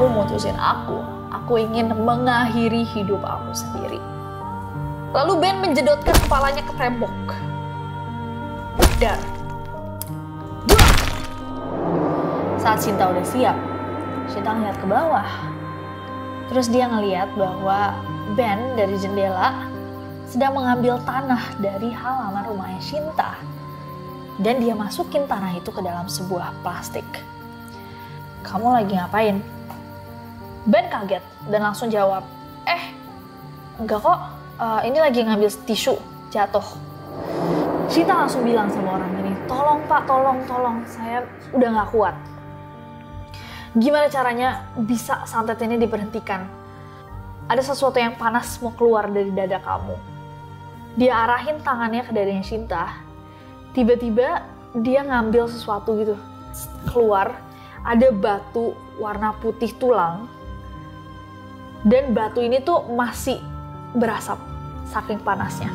aku mutusin aku ingin mengakhiri hidup aku sendiri. Lalu Ben menjedotkan kepalanya ke tembok. Dan saat Shinta udah siap, Shinta ngeliat ke bawah. Terus dia ngeliat bahwa Ben dari jendela sedang mengambil tanah dari halaman rumahnya Shinta. Dan dia masukin tanah itu ke dalam sebuah plastik. Kamu lagi ngapain? Ben kaget dan langsung jawab, enggak kok, ini lagi ngambil tisu, jatuh. Shinta langsung bilang sama orang ini, tolong pak, tolong, saya udah gak kuat. Gimana caranya bisa santet ini diberhentikan? Ada sesuatu yang panas mau keluar dari dada kamu. Dia arahin tangannya ke dadanya Shinta. Tiba-tiba dia ngambil sesuatu gitu. Keluar, ada batu warna putih tulang. Dan batu ini tuh masih berasap, saking panasnya.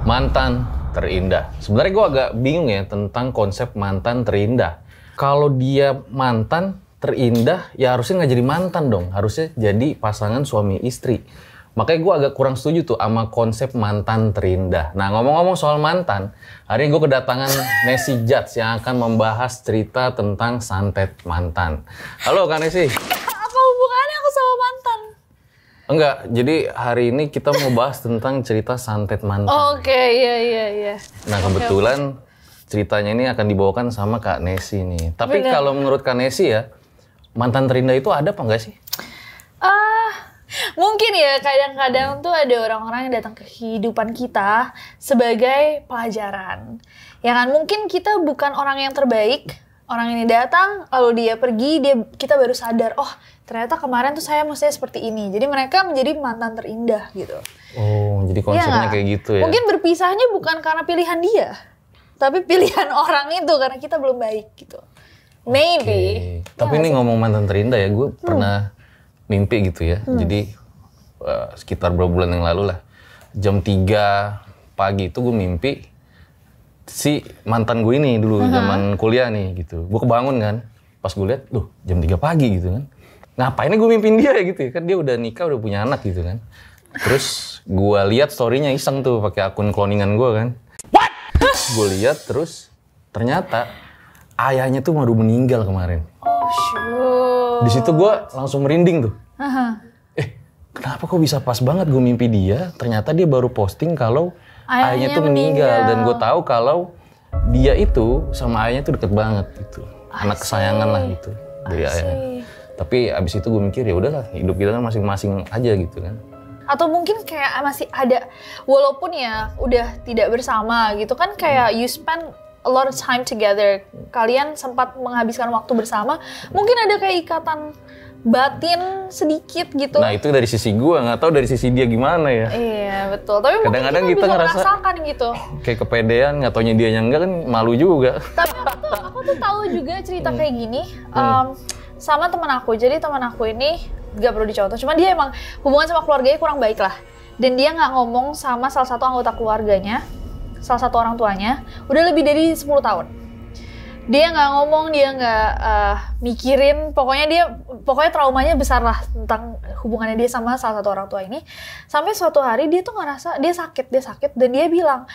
Mantan terindah. Sebenarnya gue agak bingung ya tentang konsep mantan terindah. Kalau dia mantan terindah, ya harusnya nggak jadi mantan dong. Harusnya jadi pasangan suami istri. Makanya gue agak kurang setuju tuh sama konsep mantan terindah. Nah, ngomong-ngomong soal mantan, hari ini gue kedatangan Nessie Judge yang akan membahas cerita tentang santet mantan. Halo Kak Nessie. Apa hubungannya aku sama mantan? Enggak, jadi hari ini kita mau bahas tentang cerita santet mantan. Oke, iya. Nah, kebetulan ceritanya ini akan dibawakan sama Kak Nessie nih. Tapi Bener. kalau menurut Kak Nessie ya, mantan terindah itu ada apa enggak sih? Mungkin ya kadang-kadang tuh ada orang-orang yang datang ke kehidupan kita sebagai pelajaran. Ya kan, mungkin kita bukan orang yang terbaik. Orang ini datang, lalu dia pergi, kita baru sadar, oh ternyata kemarin tuh saya mestinya seperti ini. Jadi mereka menjadi mantan terindah gitu. Oh, jadi konsepnya kayak gitu ya? Mungkin berpisahnya bukan karena pilihan dia, tapi pilihan orang itu karena kita belum baik gitu. Maybe. Tapi ini ngomong mantan terindah ya, gue pernah mimpi gitu ya. Jadi sekitar beberapa bulan yang lalu lah, jam 3 pagi itu gue mimpi si mantan gue ini dulu zaman kuliah nih gitu. Gue kebangun kan, pas gue lihat, loh jam 3 pagi gitu kan. Ngapain gue mimpin dia gitu ya, kan dia udah nikah, udah punya anak gitu kan. Terus gue lihat story-nya iseng tuh pakai akun cloningan gue kan. What? Gue lihat terus ternyata ayahnya tuh baru meninggal kemarin. Oh shoot. Di situ gue langsung merinding tuh. Kenapa kok bisa pas banget gue mimpi dia? Ternyata dia baru posting kalau ayahnya tuh meninggal. Dan gue tahu kalau dia itu sama ayahnya tuh deket banget gitu. Anak kesayangan lah gitu dari ayahnya. Tapi abis itu gue mikir ya udahlah, hidup kita kan masing-masing aja gitu kan. Atau mungkin kayak masih ada, walaupun ya udah tidak bersama gitu kan, kayak you spend a lot of time together. Kalian sempat menghabiskan waktu bersama, mungkin ada kayak ikatan batin sedikit gitu. Nah itu dari sisi gue, nggak tahu dari sisi dia gimana ya. Iya betul, tapi kadang-kadang mungkin kita bisa ngerasa merasakan gitu. Kayak kepedean, nggak taunya dia yang enggak kan malu juga. Tapi aku tuh tahu juga cerita kayak gini sama teman aku. Jadi teman aku ini gak perlu dicontoh, cuma dia emang hubungan sama keluarganya kurang baik lah. Dan dia nggak ngomong sama salah satu anggota keluarganya, salah satu orang tuanya, udah lebih dari 10 tahun. Dia nggak ngomong, dia nggak mikirin, pokoknya traumanya besar lah tentang hubungannya dia sama salah satu orang tua ini. Sampai suatu hari dia tuh ngerasa dia sakit dan dia bilang,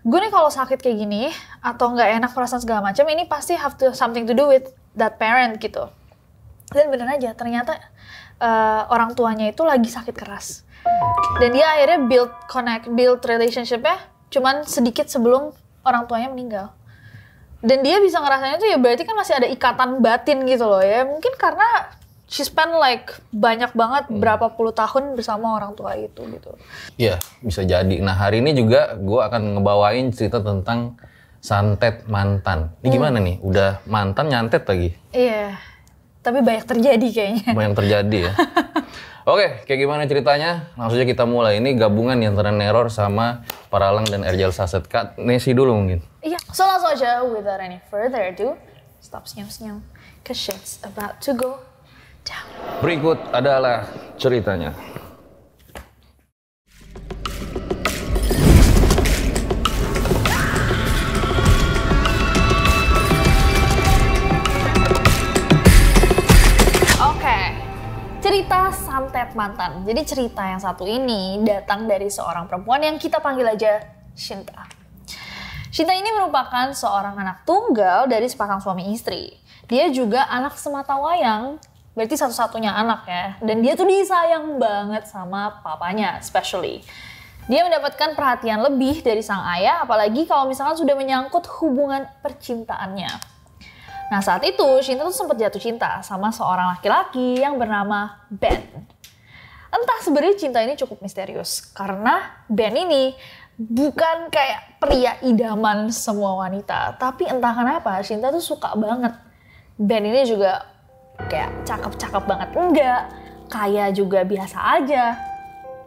gue nih kalau sakit kayak gini atau nggak enak perasaan segala macam, ini pasti something to do with that parent gitu. Dan bener aja, ternyata orang tuanya itu lagi sakit keras. Dan dia akhirnya build relationship-nya cuman sedikit sebelum orang tuanya meninggal. Dan dia bisa ngerasain itu ya berarti kan masih ada ikatan batin gitu loh ya. Mungkin karena she spend like banyak banget berapa puluh tahun bersama orang tua itu gitu. Iya, bisa jadi. Nah hari ini juga gue akan ngebawain cerita tentang santet mantan. Ini gimana nih? Udah mantan nyantet lagi? Iya, tapi banyak terjadi kayaknya. Banyak terjadi ya. Oke, kayak gimana ceritanya? Langsung aja kita mulai. Ini gabungan nih antara Neror sama Paralang dan Erjal Saset. Kak Nesi dulu mungkin. Iya, so langsung aja without any further ado, stop senyum-senyum, cause shit's about to go down. Berikut adalah ceritanya. Cerita santet mantan. Jadi cerita yang satu ini datang dari seorang perempuan yang kita panggil aja Shinta. Shinta ini merupakan seorang anak tunggal dari sepasang suami istri. Dia juga anak sematawayang, berarti satu-satunya anak ya. Dan dia tuh disayang banget sama papanya, especially. Dia mendapatkan perhatian lebih dari sang ayah, apalagi kalau misalkan sudah menyangkut hubungan percintaannya. Nah saat itu Shinta tuh sempat jatuh cinta sama seorang laki-laki yang bernama Ben. Entah sebenarnya cinta ini cukup misterius karena Ben ini bukan kayak pria idaman semua wanita, tapi entah kenapa Shinta tuh suka banget. Ben ini juga kayak cakep-cakep banget enggak, kaya juga biasa aja.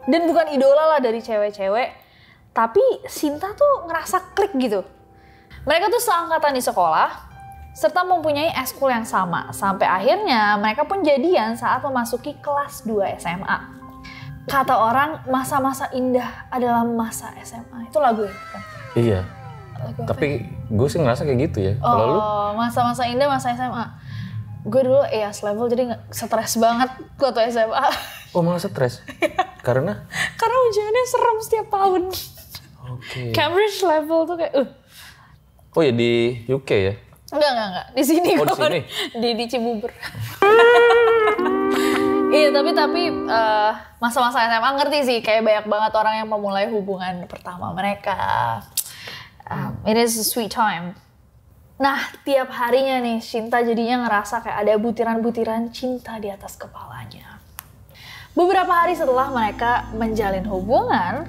Dan bukan idola lah dari cewek-cewek, tapi Shinta tuh ngerasa klik gitu. Mereka tuh seangkatan di sekolah, serta mempunyai ekskul yang sama. Sampai akhirnya mereka pun jadian saat memasuki kelas 2 SMA. Kata orang, masa-masa indah adalah masa SMA. Itu lagu ya? Iya. Lagu tapi gue sih ngerasa kayak gitu ya. Kalau lu? Masa-masa indah masa SMA. Gue dulu EAS level jadi stres banget waktu SMA. Oh malah stres? Karena? Karena ujiannya serem setiap tahun. Oke. Cambridge level tuh kayak Oh ya di UK ya? Enggak. Di sini di sini? Di Cibubur. Iya, tapi masa-masa SMA ngerti sih, kayak banyak banget orang yang memulai hubungan pertama mereka. It is a sweet time. Nah, tiap harinya nih, Shinta jadinya ngerasa kayak ada butiran-butiran cinta di atas kepalanya. Beberapa hari setelah mereka menjalin hubungan,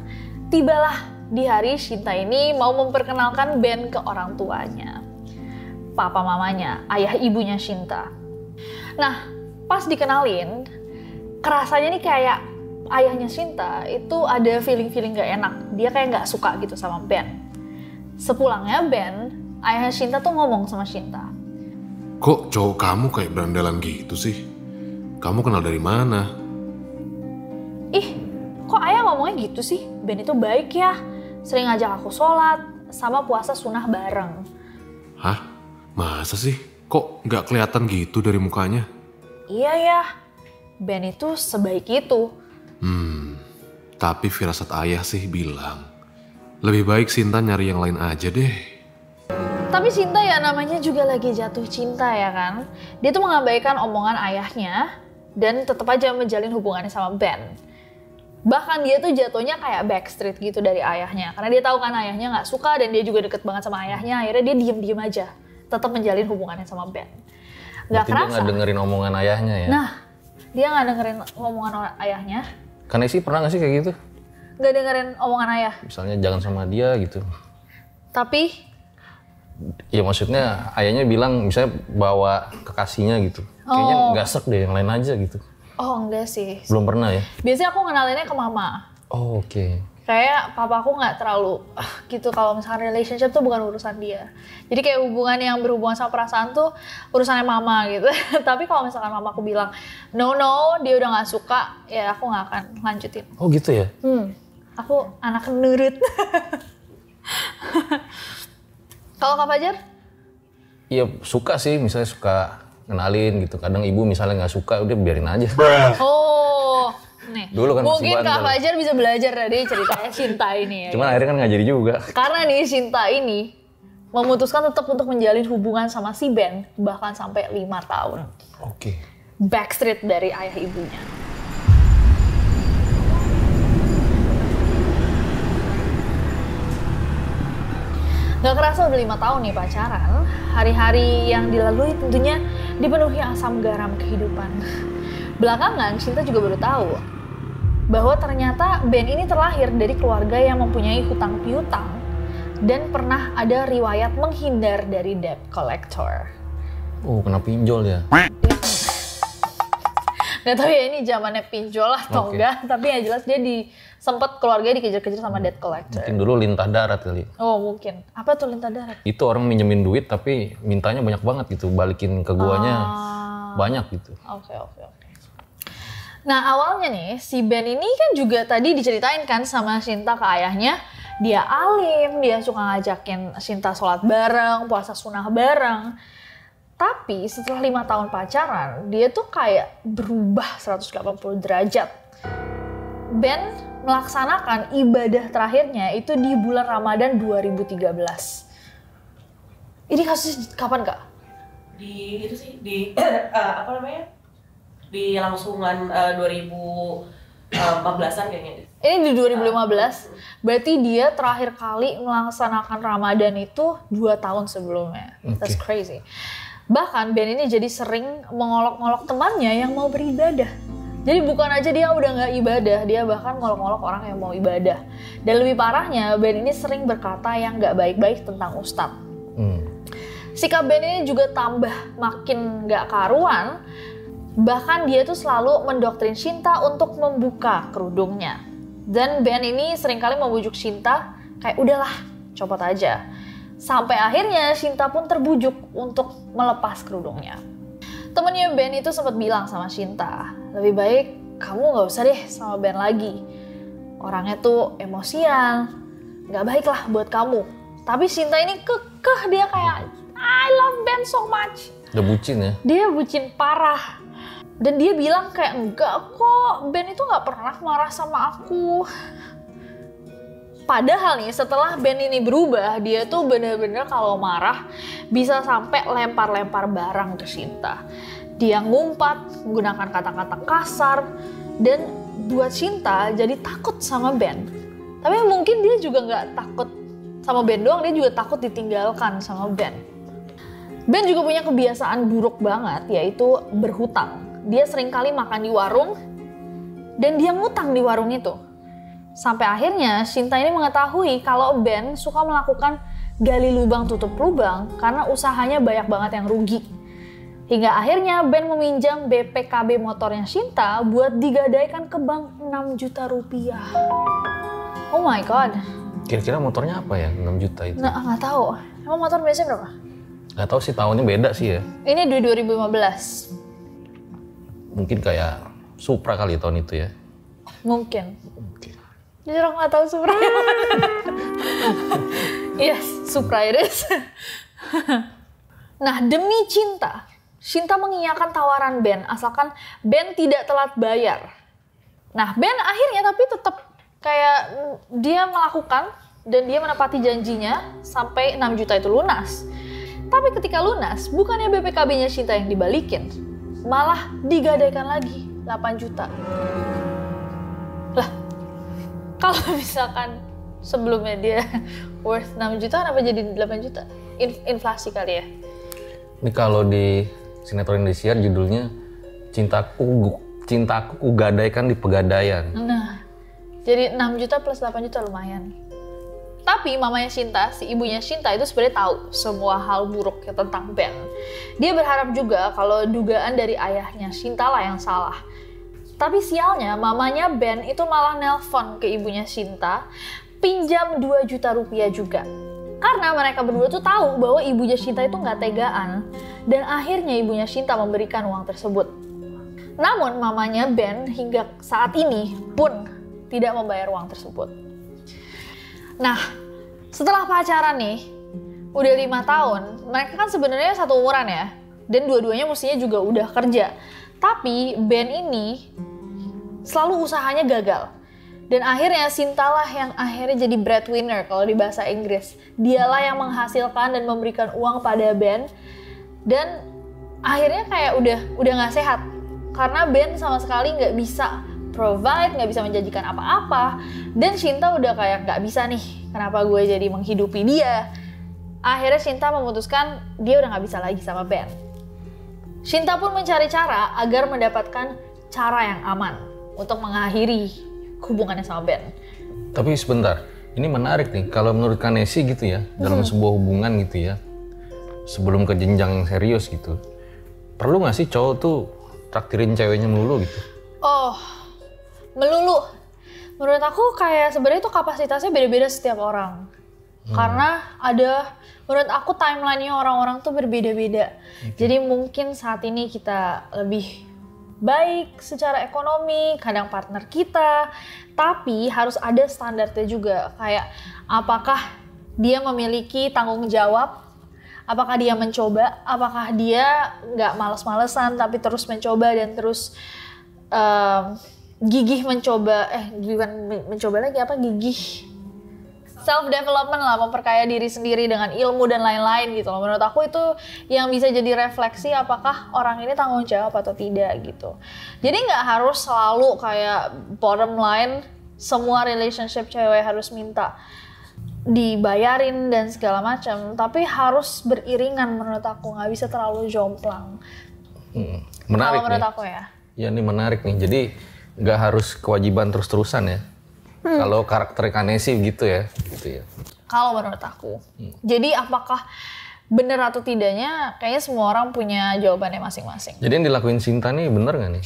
tibalah di hari Shinta ini mau memperkenalkan Ben ke orang tuanya. Papa mamanya, ayah ibunya Shinta. Nah, pas dikenalin, kerasanya nih kayak ayahnya Shinta itu ada feeling-feeling gak enak. Dia kayak gak suka gitu sama Ben. Sepulangnya Ben, ayah Shinta tuh ngomong sama Shinta. Kok cowok kamu kayak berandalan gitu sih? Kamu kenal dari mana? Ih, kok ayah ngomongnya gitu sih? Ben itu baik ya, sering ngajak aku sholat, sama puasa sunnah bareng. Hah? Masa sih? Kok nggak kelihatan gitu dari mukanya? Iya ya, Ben itu sebaik itu. Tapi firasat ayah sih bilang, lebih baik Shinta nyari yang lain aja deh. Tapi Shinta ya namanya juga lagi jatuh cinta ya kan. Dia tuh mengabaikan omongan ayahnya dan tetap aja menjalin hubungannya sama Ben. Bahkan dia tuh jatuhnya kayak backstreet gitu dari ayahnya. Karena dia tahu kan ayahnya nggak suka dan dia juga deket banget sama ayahnya. Akhirnya dia diem-diem aja. Tetap menjalin hubungannya sama Ben. Gak kerasa. Dia nggak dengerin omongan ayahnya ya? Nah, dia nggak dengerin omongan ayahnya. Karena sih pernah nggak sih kayak gitu? Nggak dengerin omongan ayah. Misalnya jangan sama dia gitu. Tapi? Ya maksudnya ayahnya bilang misalnya bawa kekasihnya gitu. Kayaknya nggak serk deh, yang lain aja gitu. Oh enggak sih. Belum pernah ya? Biasanya aku ngenalinnya ke mama. Oh oke. Kayak papa aku nggak terlalu gitu kalau misalkan relationship tuh bukan urusan dia. Jadi kayak hubungan yang berhubungan sama perasaan tuh urusannya mama gitu. Tapi kalau misalkan mama aku bilang no dia udah nggak suka, ya aku nggak akan lanjutin. Oh gitu ya? Aku anak nurut. Kalau Kak Fajar? Iya suka sih, misalnya suka kenalin gitu. Kadang ibu misalnya nggak suka, udah biarin aja. Oh. Nih, dulu kan mungkin Kak Fajar bisa belajar dari ceritanya Shinta ini ya. Cuman akhirnya kan nggak jadi juga. Karena nih Shinta ini memutuskan tetap untuk menjalin hubungan sama si Ben bahkan sampai 5 tahun. Oke. Backstreet dari ayah ibunya. Gak kerasa udah 5 tahun nih pacaran. Hari-hari yang dilalui tentunya dipenuhi asam garam kehidupan. Belakangan Shinta juga baru tahu bahwa ternyata Ben ini terlahir dari keluarga yang mempunyai hutang piutang dan pernah ada riwayat menghindar dari debt collector. Oh, kena pinjol ya? Nggak tahu ya ini zamannya pinjol atau enggak, tapi yang jelas dia sempet keluarganya dikejar-kejar sama debt collector. Mungkin dulu lintah darat kali. Oh mungkin. Apa tuh lintah darat? Itu orang minjemin duit tapi mintanya banyak banget gitu, balikin ke guanya banyak gitu. Oke. Nah awalnya nih si Ben ini kan juga tadi diceritain kan sama Shinta ke ayahnya, dia alim, dia suka ngajakin Shinta sholat bareng, puasa sunnah bareng. Tapi setelah 5 tahun pacaran, dia tuh kayak berubah 180 derajat. Ben melaksanakan ibadah terakhirnya itu di bulan Ramadan 2013. Ini kasusnya kapan Kak? Di itu sih, di apa namanya? Di langsungan 2014-an kayaknya. Ini di 2015, berarti dia terakhir kali melaksanakan Ramadan itu 2 tahun sebelumnya. That's crazy. Bahkan Ben ini jadi sering mengolok-olok temannya yang mau beribadah. Jadi bukan aja dia udah nggak ibadah, dia bahkan ngolok-ngolok orang yang mau ibadah. Dan lebih parahnya, Ben ini sering berkata yang nggak baik-baik tentang Ustadz. Sikap Ben ini juga tambah makin nggak karuan. Bahkan dia tuh selalu mendoktrin Shinta untuk membuka kerudungnya. Dan Ben ini seringkali membujuk Shinta kayak udahlah, copot aja. Sampai akhirnya Shinta pun terbujuk untuk melepas kerudungnya. Temennya Ben itu sempat bilang sama Shinta, lebih baik kamu gak usah deh sama Ben lagi. Orangnya tuh emosian, gak baik lah buat kamu. Tapi Shinta ini kekeh, dia kayak I love Ben so much. Udah bucin ya? Dia bucin parah. Dan dia bilang kayak enggak kok, Ben itu gak pernah marah sama aku. Padahal nih setelah Ben ini berubah, dia tuh bener-bener kalau marah bisa sampai lempar-lempar barang ke Shinta. Dia ngumpat, menggunakan kata-kata kasar, dan buat Shinta jadi takut sama Ben. Tapi mungkin dia juga nggak takut sama Ben doang, dia juga takut ditinggalkan sama Ben. Ben juga punya kebiasaan buruk banget, yaitu berhutang. Dia seringkali makan di warung, dan dia ngutang di warung itu. Sampai akhirnya Shinta ini mengetahui kalau Ben suka melakukan gali lubang tutup lubang karena usahanya banyak banget yang rugi. Hingga akhirnya Ben meminjam BPKB motornya Shinta buat digadaikan ke bank 6 juta rupiah. Oh my god. Kira-kira motornya apa ya 6 juta itu? Nah, nggak tahu. Emang motor biasanya berapa? Nggak tahu sih, tahunnya beda sih ya. Ini di 2015. Mungkin kayak Supra kali tahun itu ya. Mungkin. Oke. Jujur aku nggak tahu Supra. Yes, Supra it is. Nah, demi cinta, Shinta mengiyakan tawaran Ben asalkan Ben tidak telat bayar. Nah, Ben akhirnya tapi tetap kayak dia melakukan dan dia menepati janjinya sampai 6 juta itu lunas. Tapi ketika lunas, bukannya BPKB-nya Shinta yang dibalikin, malah digadaikan lagi 8 juta. Lah, kalau misalkan sebelumnya dia worth 6 juta, kenapa jadi 8 juta? Inflasi kali ya? Ini kalau di sinetron Indosiar judulnya Cintaku Kugadaikan di Pegadaian. Nah, jadi 6 juta plus 8 juta lumayan. Tapi mamanya Shinta, si ibunya Shinta itu sebenarnya tahu semua hal buruk tentang Ben. Dia berharap juga kalau dugaan dari ayahnya Shinta lah yang salah. Tapi sialnya mamanya Ben itu malah nelpon ke ibunya Shinta, pinjam 2 juta rupiah juga. Karena mereka berdua tuh tahu bahwa ibunya Shinta itu nggak tegaan, dan akhirnya ibunya Shinta memberikan uang tersebut. Namun mamanya Ben hingga saat ini pun tidak membayar uang tersebut. Nah, setelah pacaran nih, udah 5 tahun, mereka kan sebenarnya satu umuran ya, dan dua-duanya mestinya juga udah kerja. Tapi Ben ini selalu usahanya gagal. Dan akhirnya Shinta lah yang akhirnya jadi breadwinner kalau di bahasa Inggris. Dialah yang menghasilkan dan memberikan uang pada Ben. Dan akhirnya kayak udah nggak sehat. Karena Ben sama sekali nggak bisa provide, nggak bisa menjanjikan apa-apa. Dan Shinta udah kayak nggak bisa nih, kenapa gue jadi menghidupi dia. Akhirnya Shinta memutuskan dia udah nggak bisa lagi sama Ben. Shinta pun mencari cara agar mendapatkan cara yang aman untuk mengakhiri hubungannya sama Ben. Tapi sebentar, ini menarik nih. Kalau menurut Kanesi gitu ya, dalam sebuah hubungan gitu ya, sebelum ke jenjang yang serius gitu, perlu nggak sih cowok tuh traktirin ceweknya melulu gitu? Oh, melulu. Menurut aku kayak sebenarnya itu kapasitasnya beda-beda setiap orang. Karena menurut aku timeline-nya orang-orang tuh berbeda-beda. Jadi mungkin saat ini kita lebih baik secara ekonomi, kadang partner kita, tapi harus ada standarnya juga. Kayak apakah dia memiliki tanggung jawab, apakah dia mencoba, apakah dia nggak males-malesan tapi terus mencoba dan terus gigih mencoba, bukan mencoba lagi apa, gigih self development lah, memperkaya diri sendiri dengan ilmu dan lain-lain gitu loh. Menurut aku itu yang bisa jadi refleksi apakah orang ini tanggung jawab atau tidak gitu. Jadi nggak harus selalu kayak bottom line semua relationship cewek harus minta dibayarin dan segala macam, tapi harus beriringan menurut aku, nggak bisa terlalu jomplang. Menarik kalau menurut nih. aku ya. Ya ini menarik nih. Jadi nggak harus kewajiban terus-terusan ya. Kalau karakter Kanesi gitu ya. Kalau menurut aku. Jadi apakah benar atau tidaknya, kayaknya semua orang punya jawabannya masing-masing. Jadi yang dilakuin Sinta nih bener nggak nih?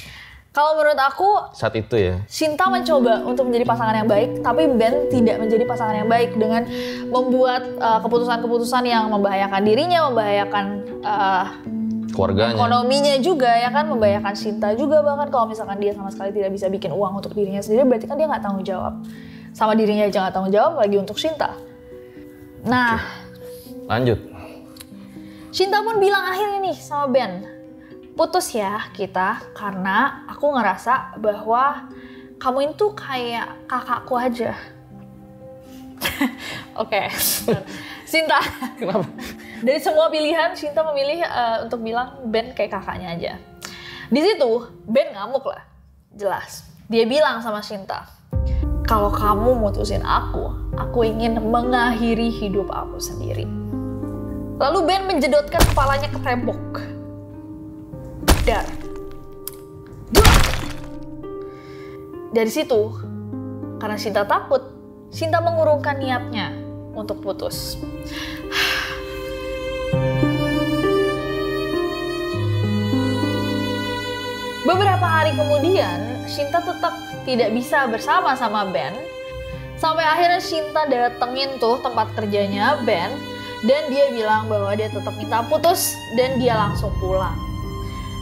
Kalau menurut aku, Saat itu ya. Sinta mencoba untuk menjadi pasangan yang baik, tapi Ben tidak menjadi pasangan yang baik dengan membuat keputusan-keputusan yang membahayakan dirinya, membahayakan Keluarganya. ekonominya juga ya kan, membahayakan Sinta juga. Bahkan kalau misalkan dia sama sekali tidak bisa bikin uang untuk dirinya sendiri, berarti kan dia nggak tanggung jawab. Sama dirinya aja nggak tanggung jawab, lagi untuk Sinta. Nah, Lanjut. Sinta pun bilang akhirnya nih sama Ben, putus ya kita karena aku ngerasa bahwa kamu itu kayak kakakku aja. Oke. Sinta. Kenapa? Dari semua pilihan, Sinta memilih untuk bilang Ben kayak kakaknya aja. Di situ Ben ngamuk lah, jelas. Dia bilang sama Sinta, kalau kamu mutusin aku ingin mengakhiri hidup aku sendiri. Lalu Ben menjedotkan kepalanya ke tembok. Dar. Dari situ, karena Sinta takut, Sinta mengurungkan niatnya untuk putus. Beberapa hari kemudian, Sinta tetap tidak bisa bersama sama Ben. Sampai akhirnya Sinta datengin tuh tempat kerjanya Ben, dan dia bilang bahwa dia tetap minta putus dan dia langsung pulang.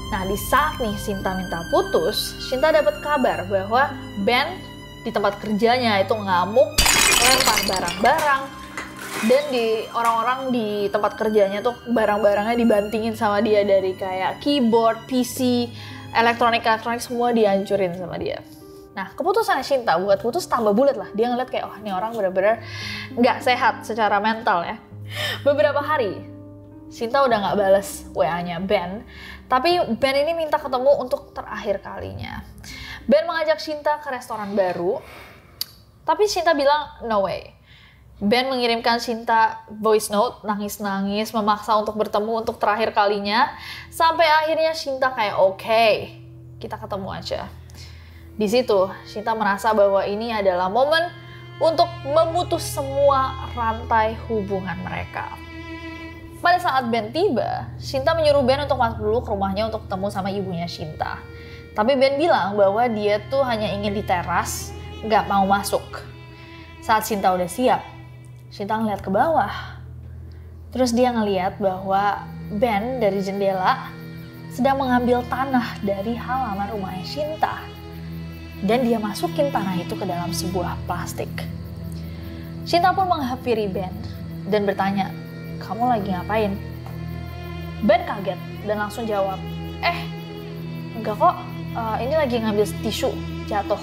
Nah, di saat nih Sinta minta putus, Sinta dapat kabar bahwa Ben di tempat kerjanya itu ngamuk, lempar barang-barang, dan orang-orang di tempat kerjanya tuh barang-barangnya dibantingin sama dia, dari kayak keyboard, PC, elektronik semua dihancurin sama dia. Nah, keputusan Sinta buat putus tambah bulat lah. Dia ngeliat kayak, oh ini orang benar-benar nggak sehat secara mental ya. Beberapa hari, Sinta udah nggak balas WA-nya Ben, tapi Ben ini minta ketemu untuk terakhir kalinya. Ben mengajak Sinta ke restoran baru, tapi Sinta bilang no way. Ben mengirimkan Sinta voice note, nangis-nangis, memaksa untuk bertemu untuk terakhir kalinya, sampai akhirnya Sinta kayak oke, kita ketemu aja. Di situ, Sinta merasa bahwa ini adalah momen untuk memutus semua rantai hubungan mereka. Pada saat Ben tiba, Sinta menyuruh Ben untuk masuk dulu ke rumahnya untuk ketemu sama ibunya Sinta. Tapi Ben bilang bahwa dia tuh hanya ingin di teras, nggak mau masuk. Saat Sinta udah siap, Sinta ngeliat ke bawah. Terus dia ngeliat bahwa Ben dari jendela sedang mengambil tanah dari halaman rumahnya Sinta. Dan dia masukin tanah itu ke dalam sebuah plastik. Sinta pun menghampiri Ben dan bertanya, kamu lagi ngapain? Ben kaget dan langsung jawab, enggak kok, ini lagi ngambil tisu, jatuh.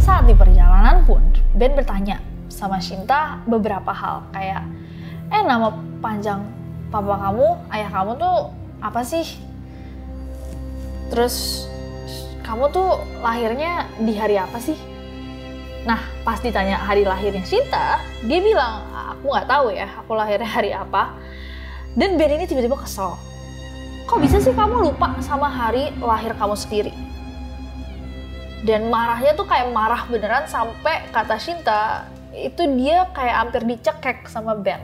Saat di perjalanan pun, Ben bertanya sama Sinta beberapa hal, kayak, nama panjang papa kamu, ayah kamu tuh apa sih? Terus, kamu tuh lahirnya di hari apa sih? Nah, pas ditanya hari lahirnya Sinta, dia bilang, aku nggak tahu ya, aku lahirnya hari apa. Dan Ben ini tiba-tiba kesel. Kok bisa sih kamu lupa sama hari lahir kamu sendiri? Dan marahnya tuh kayak marah beneran, sampai kata Sinta, itu dia kayak hampir dicekek sama Ben.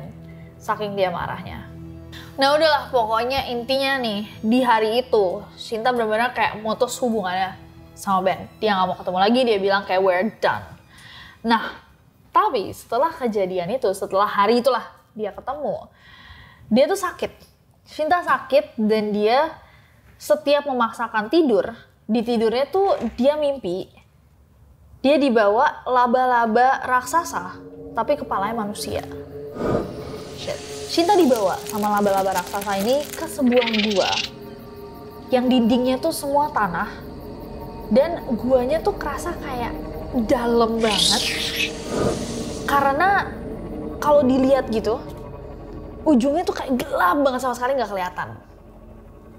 Saking dia marahnya. Nah udahlah, pokoknya intinya nih, di hari itu Shinta benar-benar kayak mutus hubungannya sama Ben. Dia nggak mau ketemu lagi, dia bilang kayak we're done. Nah, tapi setelah kejadian itu, setelah hari itulah dia ketemu, dia tuh sakit. Shinta sakit dan dia setiap memaksakan tidur, di tidurnya tuh dia mimpi. Dia dibawa laba-laba raksasa, tapi kepalanya manusia. Shinta dibawa sama laba-laba raksasa ini ke sebuah gua yang dindingnya tuh semua tanah dan guanya tuh kerasa kayak dalam banget karena kalau dilihat gitu ujungnya tuh kayak gelap banget, sama sekali nggak kelihatan.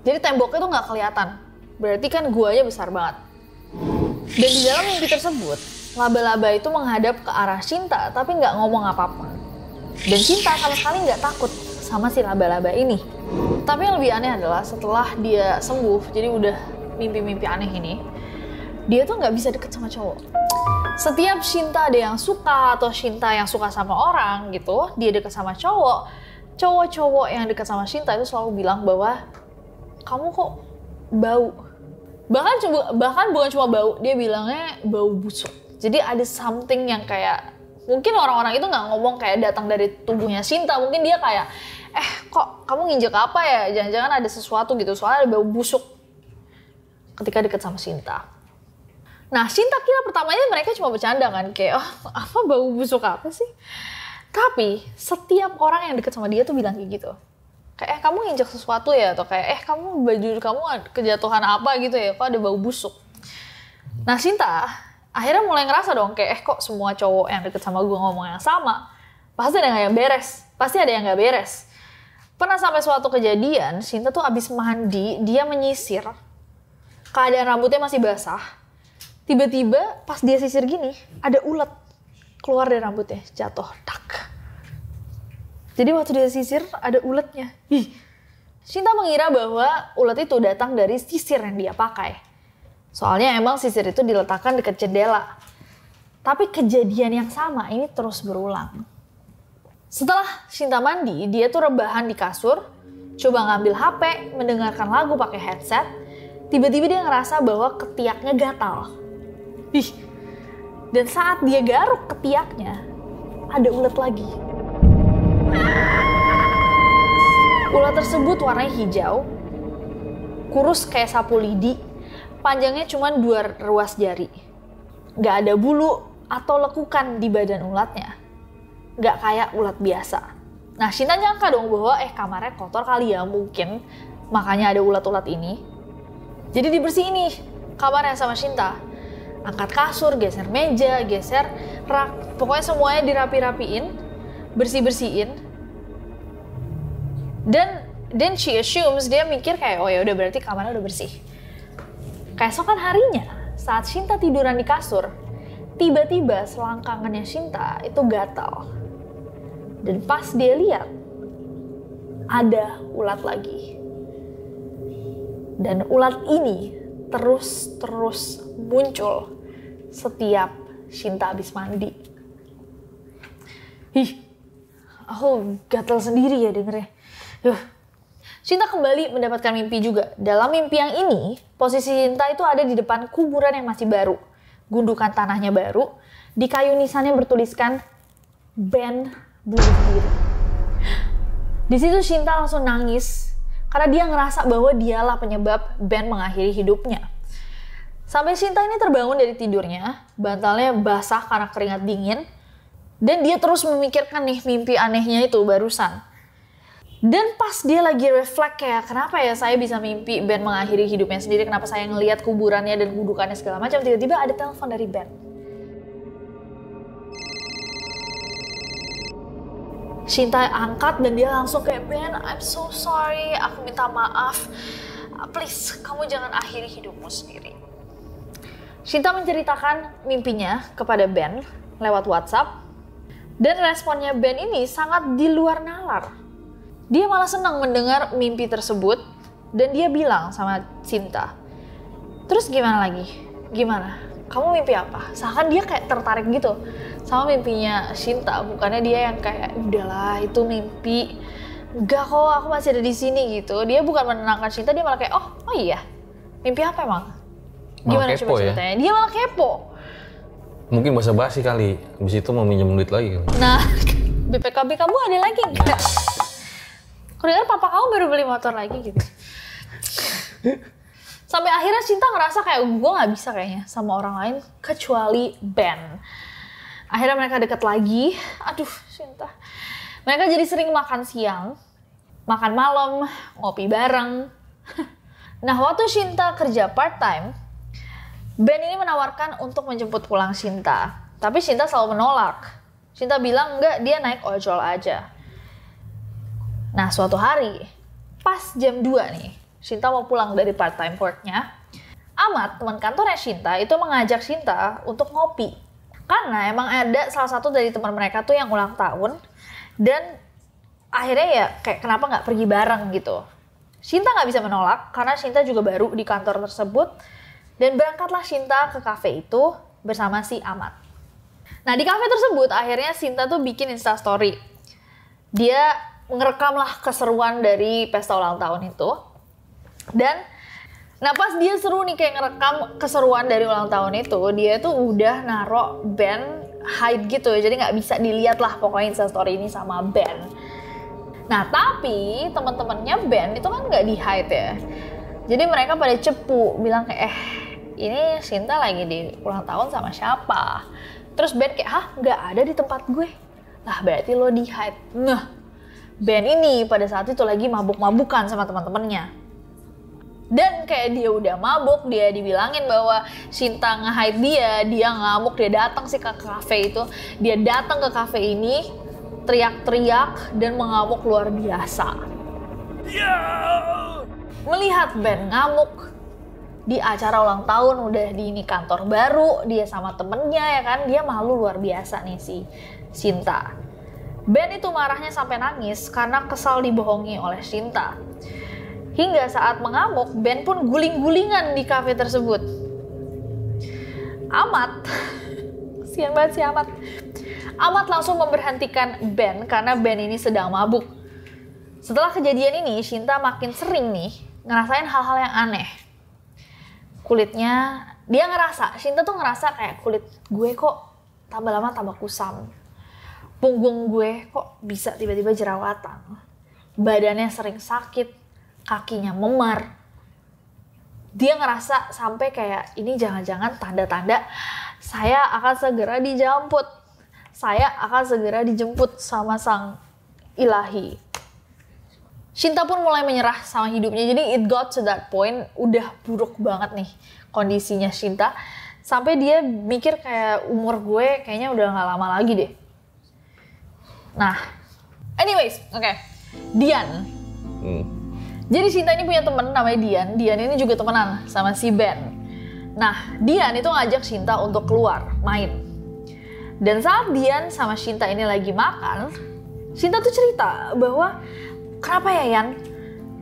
Jadi temboknya tuh nggak kelihatan, berarti kan guanya besar banget. Dan di dalam mimpi tersebut laba-laba itu menghadap ke arah Shinta tapi nggak ngomong apapun. Dan Shinta sama sekali nggak takut sama si laba-laba ini. Tapi yang lebih aneh adalah setelah dia sembuh, jadi udah mimpi-mimpi aneh ini, dia tuh nggak bisa deket sama cowok. Setiap Shinta ada yang suka atau Shinta yang suka sama orang gitu, dia deket sama cowok, cowok-cowok yang deket sama Shinta itu selalu bilang bahwa kamu kok bau. Bahkan bukan cuma bau, dia bilangnya bau busuk. Jadi ada something yang kayak mungkin orang-orang itu nggak ngomong kayak datang dari tubuhnya Shinta, mungkin dia kayak, kok kamu nginjek apa ya? Jangan-jangan ada sesuatu gitu, soalnya ada bau busuk ketika deket sama Shinta. Nah, Shinta kira pertamanya mereka cuma bercanda kan, kayak, apa bau busuk apa sih? Tapi setiap orang yang deket sama dia tuh bilang kayak gitu. Kayak, kamu nginjek sesuatu ya? Atau kayak, kamu baju kamu kejatuhan apa gitu ya? Kok ada bau busuk? Nah, Shinta akhirnya mulai ngerasa dong kayak kok semua cowok yang deket sama gue ngomong yang sama, pasti ada yang nggak beres. Pernah sampai suatu kejadian, Shinta tuh abis mandi, dia menyisir, keadaan rambutnya masih basah, tiba-tiba pas dia sisir gini, ada ulet keluar dari rambutnya, jatuh, tak. Jadi waktu dia sisir ada uletnya. Shinta mengira bahwa ulet itu datang dari sisir yang dia pakai. Soalnya emang sisir itu diletakkan dekat jendela. Tapi kejadian yang sama ini terus berulang. Setelah Shinta mandi, dia tuh rebahan di kasur, coba ngambil HP, mendengarkan lagu pakai headset. Tiba-tiba dia ngerasa bahwa ketiaknya gatal. Dan saat dia garuk ketiaknya, ada ulet lagi. Ulat tersebut warnanya hijau, kurus kayak sapu lidi, panjangnya cuma 2 ruas jari. Gak ada bulu atau lekukan di badan ulatnya. Gak kayak ulat biasa. Nah, Shinta nyangka dong bahwa kamarnya kotor kali ya, mungkin makanya ada ulat-ulat ini. Jadi dibersihin nih kamarnya sama Shinta. Angkat kasur, geser meja, geser rak, pokoknya semuanya dirapi-rapiin, bersih-bersihin. Dan she assumes, dia mikir kayak, oh ya udah berarti kamarnya udah bersih. Keesokan harinya, saat Shinta tiduran di kasur, tiba-tiba selangkangannya Shinta itu gatal. Dan pas dia lihat, ada ulat lagi. Dan ulat ini terus muncul setiap Shinta habis mandi. Aku gatal sendiri ya dengernya. Shinta kembali mendapatkan mimpi juga. Dalam mimpi yang ini, posisi Shinta itu ada di depan kuburan yang masih baru. Gundukan tanahnya baru, di kayu nisannya bertuliskan Ben bunuh diri. Di situ Shinta langsung nangis karena dia ngerasa bahwa dialah penyebab Ben mengakhiri hidupnya. Sampai Shinta ini terbangun dari tidurnya, bantalnya basah karena keringat dingin, dan dia terus memikirkan nih mimpi anehnya itu barusan. Dan pas dia lagi reflect kayak, kenapa ya saya bisa mimpi Ben mengakhiri hidupnya sendiri, kenapa saya ngelihat kuburannya dan gundukannya segala macam, tiba-tiba ada telepon dari Ben. Shinta angkat dan dia langsung kayak, Ben, I'm so sorry, aku minta maaf. Please, kamu jangan akhiri hidupmu sendiri. Shinta menceritakan mimpinya kepada Ben lewat WhatsApp. Dan responnya Ben ini sangat di luar nalar. Dia malah senang mendengar mimpi tersebut. Dan dia bilang sama Shinta, terus gimana lagi? Gimana? Kamu mimpi apa? Seakan dia kayak tertarik gitu sama mimpinya Shinta. Bukannya dia yang kayak, udahlah itu mimpi. enggak kok, aku masih ada di sini gitu. Dia bukan menenangkan Shinta, dia malah kayak, oh iya, mimpi apa emang? Gimana kepo coba ya? ceritanya? Dia malah kepo. Mungkin basa-basi kali, habis itu mau minjem duit lagi kali. Nah, BPKB kamu ada lagi nggak? Aku dengar papa kamu baru beli motor lagi gitu. Sampai akhirnya Shinta ngerasa kayak gue nggak bisa kayaknya sama orang lain kecuali Ben. Akhirnya mereka deket lagi. Aduh, Shinta. Mereka jadi sering makan siang, makan malam, ngopi bareng. Nah, waktu Shinta kerja part-time, Ben ini menawarkan untuk menjemput pulang Shinta. Tapi Shinta selalu menolak. Shinta bilang enggak, dia naik ojol aja. Nah, suatu hari, pas jam 2 nih, Shinta mau pulang dari part-time work-nya. Ahmad, teman kantornya Shinta, itu mengajak Shinta untuk ngopi. Karena emang ada salah satu dari teman mereka tuh yang ulang tahun. Dan akhirnya ya kayak kenapa nggak pergi bareng gitu. Shinta nggak bisa menolak karena Shinta juga baru di kantor tersebut. Dan berangkatlah Shinta ke kafe itu bersama si Ahmad. Nah, di kafe tersebut akhirnya Shinta tuh bikin Instastory. Dia ngerekamlah keseruan dari pesta ulang tahun itu. Dan nah pas dia seru nih kayak ngerekam keseruan dari ulang tahun itu, dia tuh udah naro Ben hide gitu. Jadi nggak bisa dilihat lah pokoknya Instastory ini sama Ben. Nah, tapi teman-temannya Ben itu kan nggak di hide ya. Jadi mereka pada cepu bilang kayak ini Shinta lagi di ulang tahun sama siapa? Terus Ben kayak, hah, nggak ada di tempat gue. Lah berarti lo di hide. Nah, Ben ini pada saat itu lagi mabuk-mabukan sama teman-temannya. Dan kayak dia udah mabuk, dia dibilangin bahwa Shinta nge-hide dia ngamuk, dia datang sih ke kafe itu. Dia datang ke kafe ini, teriak-teriak dan mengamuk luar biasa. Melihat Ben ngamuk di acara ulang tahun, udah di ini kantor baru, dia sama temennya ya kan, dia malu luar biasa nih si Shinta. Ben itu marahnya sampai nangis karena kesal dibohongi oleh Shinta. Hingga saat mengamuk, Ben pun guling-gulingan di kafe tersebut. Ahmad, kasihan banget si Ahmad. Ahmad langsung memberhentikan Ben karena Ben ini sedang mabuk. Setelah kejadian ini, Shinta makin sering nih ngerasain hal-hal yang aneh. Kulitnya, dia ngerasa, Shinta tuh ngerasa kayak kulit gue kok tambah lama tambah kusam. Punggung gue kok bisa tiba-tiba jerawatan. Badannya sering sakit, kakinya memar. Dia ngerasa sampai kayak ini jangan-jangan tanda-tanda saya akan segera dijemput. Saya akan segera dijemput sama sang ilahi. Shinta pun mulai menyerah sama hidupnya. Jadi it got to that point, udah buruk banget nih kondisinya Shinta. Sampai dia mikir kayak umur gue kayaknya udah gak lama lagi deh. Nah, anyways, oke. Dian. Jadi Shinta ini punya temen namanya Dian. Dian ini juga temenan sama si Ben. Nah, Dian itu ngajak Shinta untuk keluar, main. Dan saat Dian sama Shinta ini lagi makan, Shinta tuh cerita bahwa kenapa ya Yan?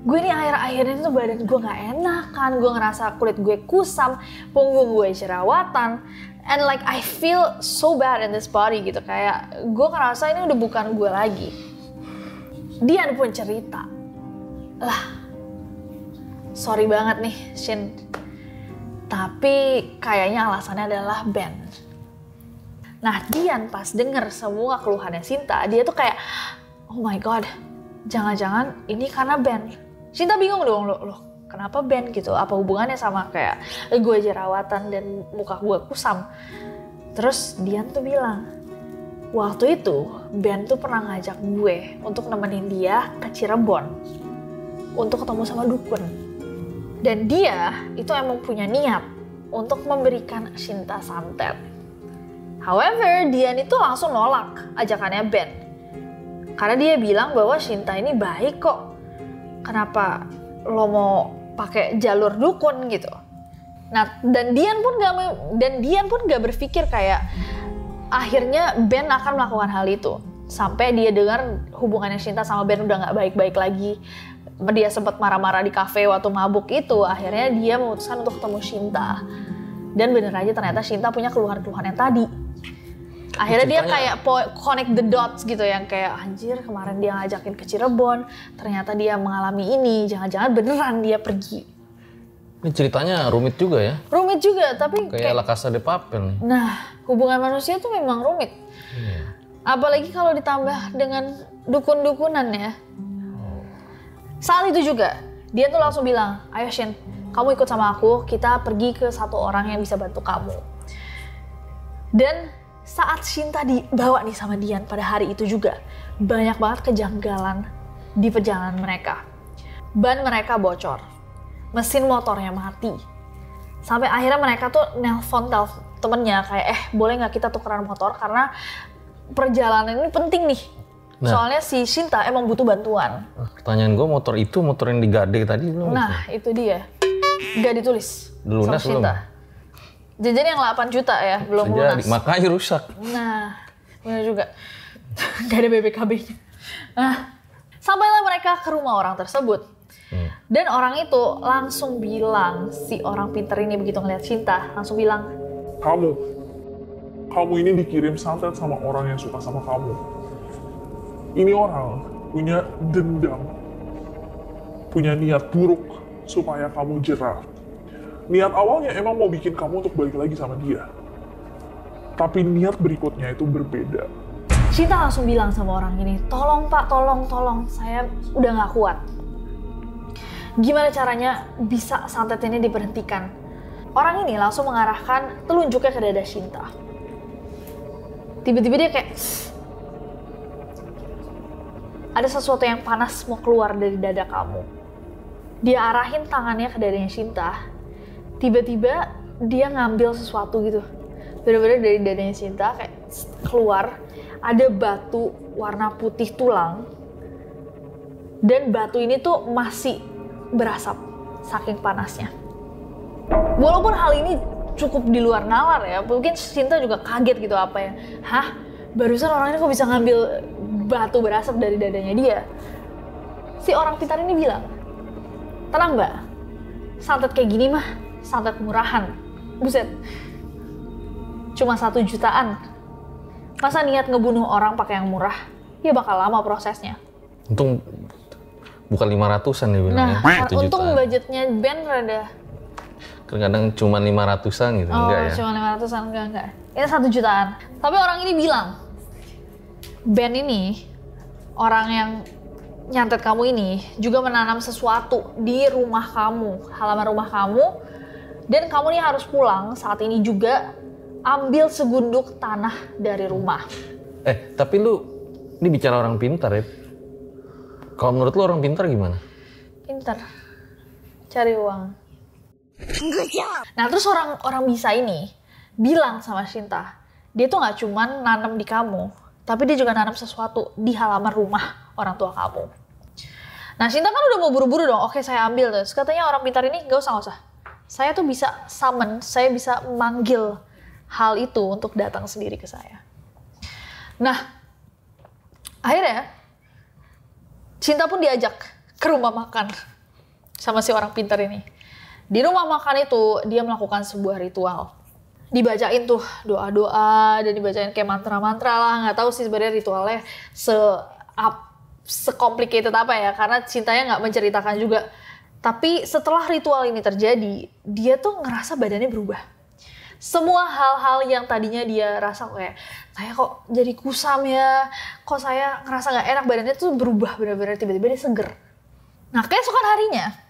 Gue nih akhir-akhir ini tuh badan gue gak enak kan. Gue ngerasa kulit gue kusam, punggung gue jerawatan. And like I feel so bad in this body gitu. Kayak gue ngerasa ini udah bukan gue lagi. Dian pun cerita. Lah, sorry banget nih Shin. Tapi kayaknya alasannya adalah Ben. Nah, Dian pas denger semua keluhannya Shinta, dia tuh kayak, oh my god, jangan-jangan ini karena Ben. Shinta bingung dong, loh kenapa Ben gitu? Apa hubungannya sama kayak gue jerawatan dan muka gue kusam? Terus Dian tuh bilang, waktu itu Ben tuh pernah ngajak gue untuk nemenin dia ke Cirebon untuk ketemu sama dukun. Dan dia itu emang punya niat untuk memberikan Shinta santet. However, Dian itu langsung nolak ajakannya Ben. Karena dia bilang bahwa Shinta ini baik kok. Kenapa lo mau pakai jalur dukun gitu? Nah, dan Dian pun gak berpikir kayak akhirnya Ben akan melakukan hal itu. Sampai dia dengar hubungannya Shinta sama Ben udah gak baik-baik lagi. Dia sempat marah-marah di kafe waktu mabuk itu. Akhirnya dia memutuskan untuk ketemu Shinta. Dan bener aja ternyata Shinta punya keluhan-keluhan yang tadi. Akhirnya dia Ceritanya- kayak connect the dots gitu, yang kayak anjir kemarin dia ngajakin ke Cirebon, ternyata dia mengalami ini, jangan-jangan beneran dia pergi. Ini ceritanya rumit juga ya. Rumit juga, tapi Kayak La Casa de Papel nih. nah, hubungan manusia tuh memang rumit. Apalagi kalau ditambah dengan dukun-dukunan ya. Saat itu juga, dia tuh langsung bilang, ayo Shin, kamu ikut sama aku, kita pergi ke satu orang yang bisa bantu kamu. Dan saat Shinta dibawa nih sama Dian pada hari itu juga, banyak banget kejanggalan di perjalanan mereka. Ban mereka bocor, mesin motornya mati. Sampai akhirnya mereka tuh nelpon temennya kayak, boleh nggak kita tukeran motor karena perjalanan ini penting nih. Nah. Soalnya si Shinta emang butuh bantuan. Pertanyaan gue, motor yang digade tadi belum? Nah, itu dia. Gak ditulis Lunas sama Shinta. Jajan yang 8 juta ya, belum lunas. Makanya rusak. Nah, benar juga. Gak ada BPKB-nya. Nah, sampailah mereka ke rumah orang tersebut. Dan orang itu langsung bilang, si orang pinter ini begitu ngeliat Shinta, langsung bilang, Kamu ini dikirim santet sama orang yang suka sama kamu. Ini orang punya dendam, punya niat buruk supaya kamu jerah. Niat awalnya emang mau bikin kamu untuk balik lagi sama dia. Tapi niat berikutnya itu berbeda. Shinta langsung bilang sama orang ini, tolong pak, tolong, saya udah gak kuat. Gimana caranya bisa santet ini diberhentikan? Orang ini langsung mengarahkan telunjuknya ke dada Shinta. Tiba-tiba dia kayak, ada sesuatu yang panas mau keluar dari dada kamu. Dia arahin tangannya ke dadanya Shinta. Tiba-tiba dia ngambil sesuatu gitu. Bener-bener dari dadanya Shinta kayak keluar. Ada batu warna putih tulang. Dan batu ini tuh masih berasap saking panasnya. Walaupun hal ini cukup di luar nalar ya, mungkin Shinta juga kaget gitu apa ya. Hah? Barusan orang ini kok bisa ngambil batu berasap dari dadanya dia? Si orang pintar ini bilang, tenang mbak, santet kayak gini mah santet murahan. Buset, cuma 1 jutaan. Masa niat ngebunuh orang pakai yang murah? Ya bakal lama prosesnya. Untung bukan 500-an dia bilang Nah, ya. 1 untung jutaan. budgetnya band rada. Kadang cuma 500-an gitu, Oh, enggak ya? cuma 500-an, enggak. Ini 1 jutaan. Tapi orang ini bilang, band ini, orang yang nyantet kamu ini, juga menanam sesuatu di rumah kamu, halaman rumah kamu, dan kamu nih harus pulang saat ini juga ambil segunduk tanah dari rumah. Tapi lu, ini bicara orang pintar ya. Kalau menurut lu orang pintar gimana? Pinter, cari uang. Nah terus orang bisa ini bilang sama Shinta, dia tuh nggak cuman nanam di kamu, tapi dia juga nanam sesuatu di halaman rumah orang tua kamu. Nah Shinta kan udah mau buru-buru dong, oke saya ambil. Terus katanya orang pintar ini nggak usah. Saya tuh bisa summon, saya bisa manggil hal itu untuk datang sendiri ke saya. Nah akhirnya Shinta pun diajak ke rumah makan sama si orang pintar ini. Di rumah makan itu, dia melakukan sebuah ritual. Dibacain tuh doa-doa, dan dibacain kayak mantra-mantra lah. Nggak tahu sih sebenarnya ritualnya se-complicated apa ya, karena Shintanya nggak menceritakan juga. Tapi setelah ritual ini terjadi, dia tuh ngerasa badannya berubah. Semua hal-hal yang tadinya dia rasa kayak, saya kok jadi kusam ya, kok saya ngerasa nggak enak, badannya tuh berubah benar-benar, tiba-tiba dia seger. Nah keesokan harinya,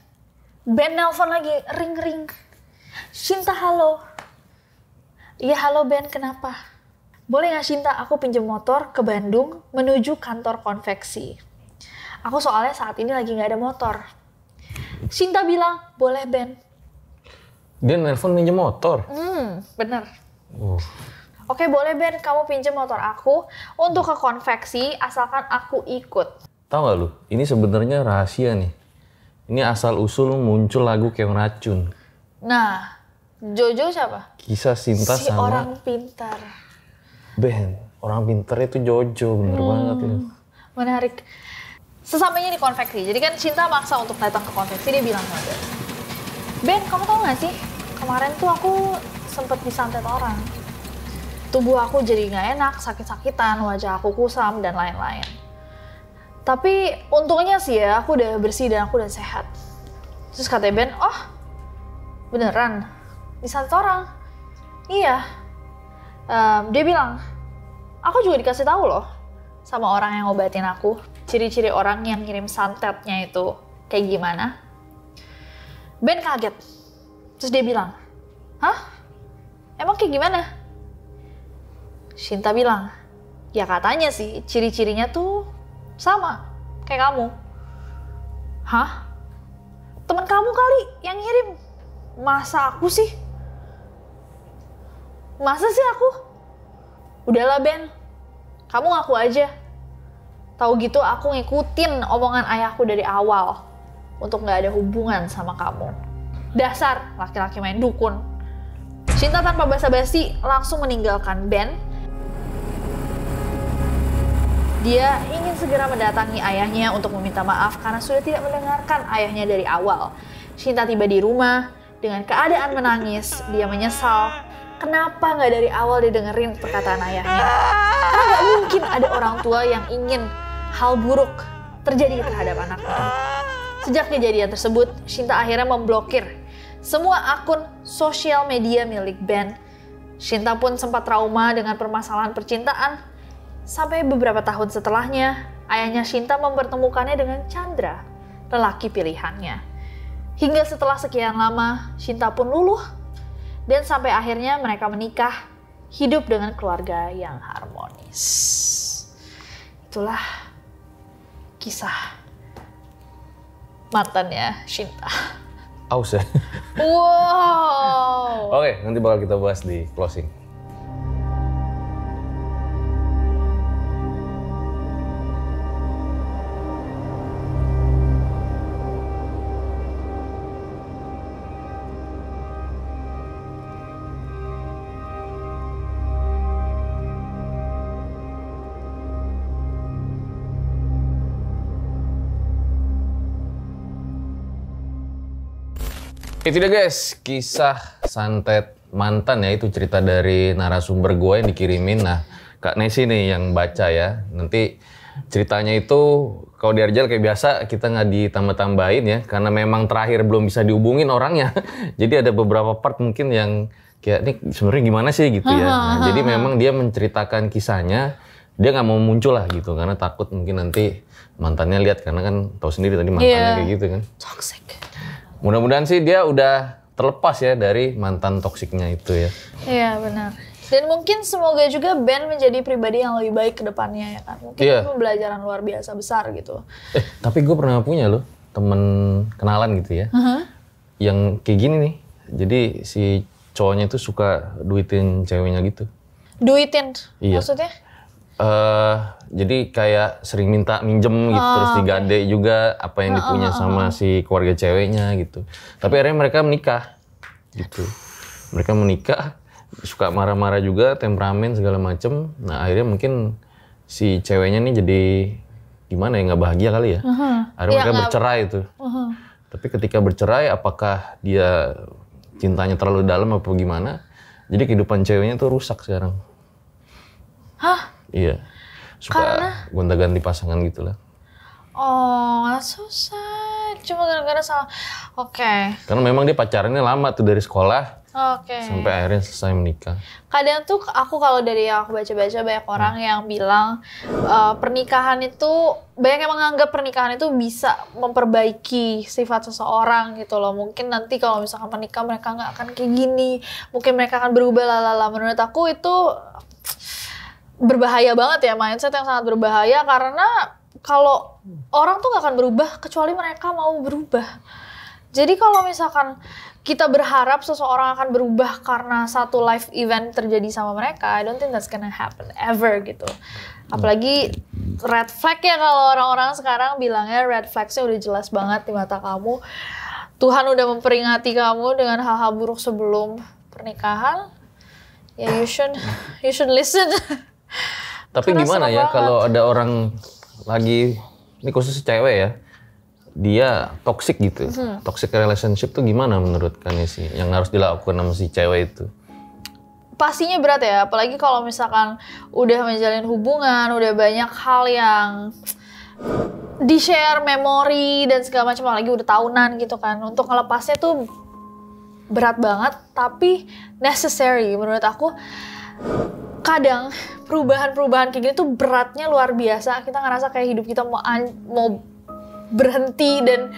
Ben nelpon lagi, ring-ring. Shinta, halo. Iya, halo Ben, kenapa? Boleh nggak Shinta, aku pinjam motor ke Bandung menuju kantor konveksi. Aku soalnya saat ini lagi nggak ada motor. Shinta bilang, boleh Ben. Dia nelpon minjem motor. Bener. Oke, boleh Ben, kamu pinjam motor aku untuk ke konveksi asalkan aku ikut. Tahu nggak lu? Ini sebenarnya rahasia nih. Ini asal-usul muncul lagu Keong Racun. Nah, Jojo siapa? Kisah Shinta Si sama orang pintar. Ben. Orang pintar itu Jojo, bener banget lu. Menarik. Sesampainya di konveksi, jadi kan Shinta maksa untuk datang ke konveksi, dia bilang sama Ben. Ben, kamu tau gak sih? Kemarin tuh aku sempet disantet orang. tubuh aku jadi nggak enak, sakit-sakitan, wajah aku kusam dan lain-lain. Tapi untungnya sih ya, aku udah bersih dan aku udah sehat. Terus kata Ben, oh beneran? Disantet orang? Iya. Dia bilang, aku juga dikasih tahu loh sama orang yang ngobatin aku, ciri-ciri orang yang ngirim santetnya itu kayak gimana. Ben kaget. Terus dia bilang, hah? Emang kayak gimana? Shinta bilang, ya katanya sih ciri-cirinya tuh sama kayak kamu. Hah? Teman kamu kali yang ngirim. Masa aku sih? Masa sih aku? Udahlah Ben, kamu ngaku aja. Tahu gitu aku ngikutin omongan ayahku dari awal untuk gak ada hubungan sama kamu. Dasar laki-laki main dukun. Shinta tanpa basa-basi langsung meninggalkan Ben. Dia ingin segera mendatangi ayahnya untuk meminta maaf karena sudah tidak mendengarkan ayahnya dari awal. Shinta tiba di rumah dengan keadaan menangis. Dia menyesal kenapa nggak dari awal didengerin perkataan ayahnya. Karena nggak mungkin ada orang tua yang ingin hal buruk terjadi terhadap anaknya. Sejak kejadian tersebut, Shinta akhirnya memblokir semua akun sosial media milik Ben. Shinta pun sempat trauma dengan permasalahan percintaan. Sampai beberapa tahun setelahnya, ayahnya Shinta mempertemukannya dengan Chandra, lelaki pilihannya. Hingga setelah sekian lama, Shinta pun luluh. Dan sampai akhirnya mereka menikah, hidup dengan keluarga yang harmonis. Itulah kisah mantannya Shinta. Aus ya? Wow. Oke, nanti bakal kita bahas di closing. Itu dia guys, kisah santet mantan ya, itu cerita dari narasumber gue yang dikirimin. Nah, Kak Nesi nih yang baca ya. Nanti ceritanya itu kalau di Arjal kayak biasa kita nggak ditambah-tambahin ya, karena memang terakhir belum bisa dihubungin orangnya. Jadi ada beberapa part mungkin yang kayak ini sebenarnya gimana sih gitu ya. Nah, jadi memang dia menceritakan kisahnya, dia nggak mau muncul lah gitu karena takut mungkin nanti mantannya lihat, karena kan tahu sendiri tadi mantannya kayak gitu kan. Toxic. Mudah-mudahan sih dia udah terlepas ya dari mantan toksiknya itu ya. Iya benar. Dan mungkin semoga juga Ben menjadi pribadi yang lebih baik ke depannya ya kan. Mungkin itu pembelajaran luar biasa besar gitu. Tapi gue pernah punya loh temen kenalan gitu ya. Yang kayak gini nih. Jadi si cowoknya itu suka duitin ceweknya gitu. Duitin? Iya. Maksudnya? Jadi kayak sering minta minjem gitu, terus digade juga apa yang dipunya sama si keluarga ceweknya gitu. Tapi akhirnya mereka menikah gitu. Mereka menikah, suka marah-marah juga, temperamen segala macem. Nah akhirnya mungkin si ceweknya nih jadi gimana ya, nggak bahagia kali ya. Akhirnya mereka bercerai itu. Tapi ketika bercerai, apakah dia cintanya terlalu dalam apa gimana? Jadi kehidupan ceweknya tuh rusak sekarang. Hah? Iya, suka gonta-ganti pasangan gitu lah. Oh, susah. Cuma gara-gara salah. Oke. Karena memang dia pacarannya lama tuh dari sekolah sampai akhirnya selesai menikah. Kadang tuh aku kalau dari yang aku baca-baca banyak orang yang bilang pernikahan itu, banyak yang menganggap pernikahan itu bisa memperbaiki sifat seseorang gitu loh. Mungkin nanti kalau misalkan menikah mereka nggak akan kayak gini. Mungkin mereka akan berubah lalala. Menurut aku itu berbahaya banget ya, mindset yang sangat berbahaya, karena kalau orang tuh gak akan berubah kecuali mereka mau berubah. Jadi kalau misalkan kita berharap seseorang akan berubah karena satu life event terjadi sama mereka, I don't think that's gonna happen ever gitu. Apalagi red flag ya, kalau orang-orang sekarang bilangnya red flagsnya udah jelas banget di mata kamu. Tuhan udah memperingati kamu dengan hal-hal buruk sebelum pernikahan. Ya you should listen. Tapi karena gimana ya kalau ada orang lagi, ini khusus cewek ya, dia toxic gitu. Toxic relationship tuh gimana menurut Kak Nesi yang harus dilakukan sama si cewek itu? pastinya berat ya, apalagi kalau misalkan udah menjalin hubungan, udah banyak hal yang di-share, memori dan segala macam, apalagi udah tahunan gitu kan. Untuk ngelepasnya tuh berat banget, tapi necessary menurut aku. Kadang perubahan-perubahan kayak gini tuh beratnya luar biasa. Kita ngerasa kayak hidup kita mau berhenti dan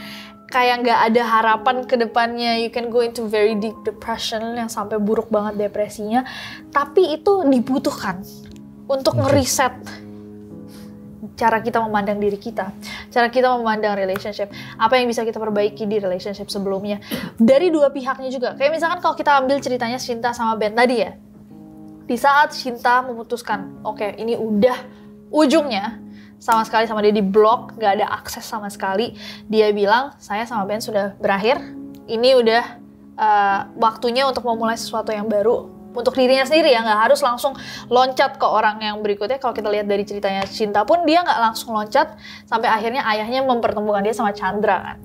kayak nggak ada harapan ke depannya. You can go into very deep depression yang sampai buruk banget depresinya. Tapi itu dibutuhkan untuk ngeriset cara kita memandang diri kita, cara kita memandang relationship, apa yang bisa kita perbaiki di relationship sebelumnya. Dari dua pihaknya juga. Kayak misalkan kalau kita ambil ceritanya Shinta sama Ben tadi ya. Di saat Shinta memutuskan, oke, ini udah ujungnya, sama sekali sama dia di blok, gak ada akses sama sekali. Dia bilang, saya sama Ben sudah berakhir, ini udah waktunya untuk memulai sesuatu yang baru. Untuk dirinya sendiri ya, gak harus langsung loncat ke orang yang berikutnya. Kalau kita lihat dari ceritanya Shinta pun, dia gak langsung loncat, sampai akhirnya ayahnya mempertemukan dia sama Chandra kan.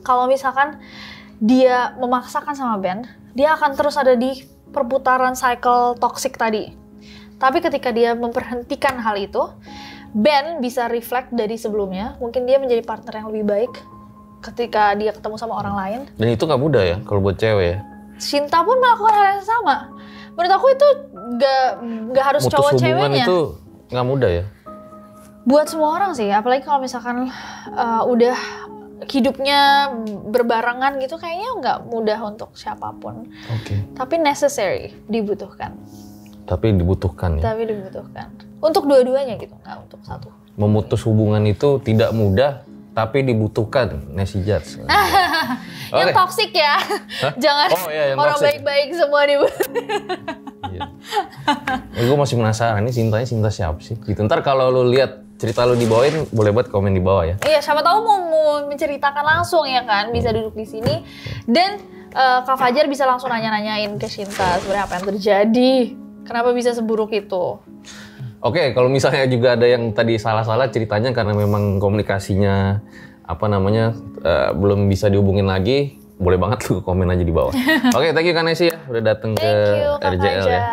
Kalau misalkan dia memaksakan sama Ben, dia akan terus ada di perputaran cycle toxic tadi. Tapi ketika dia memperhentikan hal itu, Ben bisa reflect dari sebelumnya, mungkin dia menjadi partner yang lebih baik ketika dia ketemu sama orang lain. Dan itu gak mudah ya kalau buat cewek ya. Shinta pun melakukan hal yang sama. Menurut aku itu gak harus mutus cowok ceweknya. Hubungan itu gak mudah ya. Buat semua orang sih, apalagi kalau misalkan udah hidupnya berbarengan gitu, kayaknya nggak mudah untuk siapapun. Tapi necessary, dibutuhkan. Tapi dibutuhkan ya. Tapi dibutuhkan. Untuk dua-duanya gitu, nggak untuk satu. Memutus hubungan itu tidak mudah, tapi dibutuhkan. Nancy Judge. Yang toksik ya. Jangan orang baik-baik semua Gue masih penasaran nih Sinta siapa sih? Gitu. Ntar kalau lu lihat cerita lu dibawain, boleh buat komen di bawah ya. Iya, siapa tahu mau menceritakan langsung ya kan, bisa duduk di sini dan Kak Fajar bisa langsung nanya-nanyain ke Shinta sebenarnya apa yang terjadi, kenapa bisa seburuk itu. Oke, kalau misalnya juga ada yang tadi salah-salah ceritanya karena memang komunikasinya belum bisa dihubungin lagi, boleh banget lu komen aja di bawah. Oke, thank you Kak Nancy ya udah datang ke RJL ya.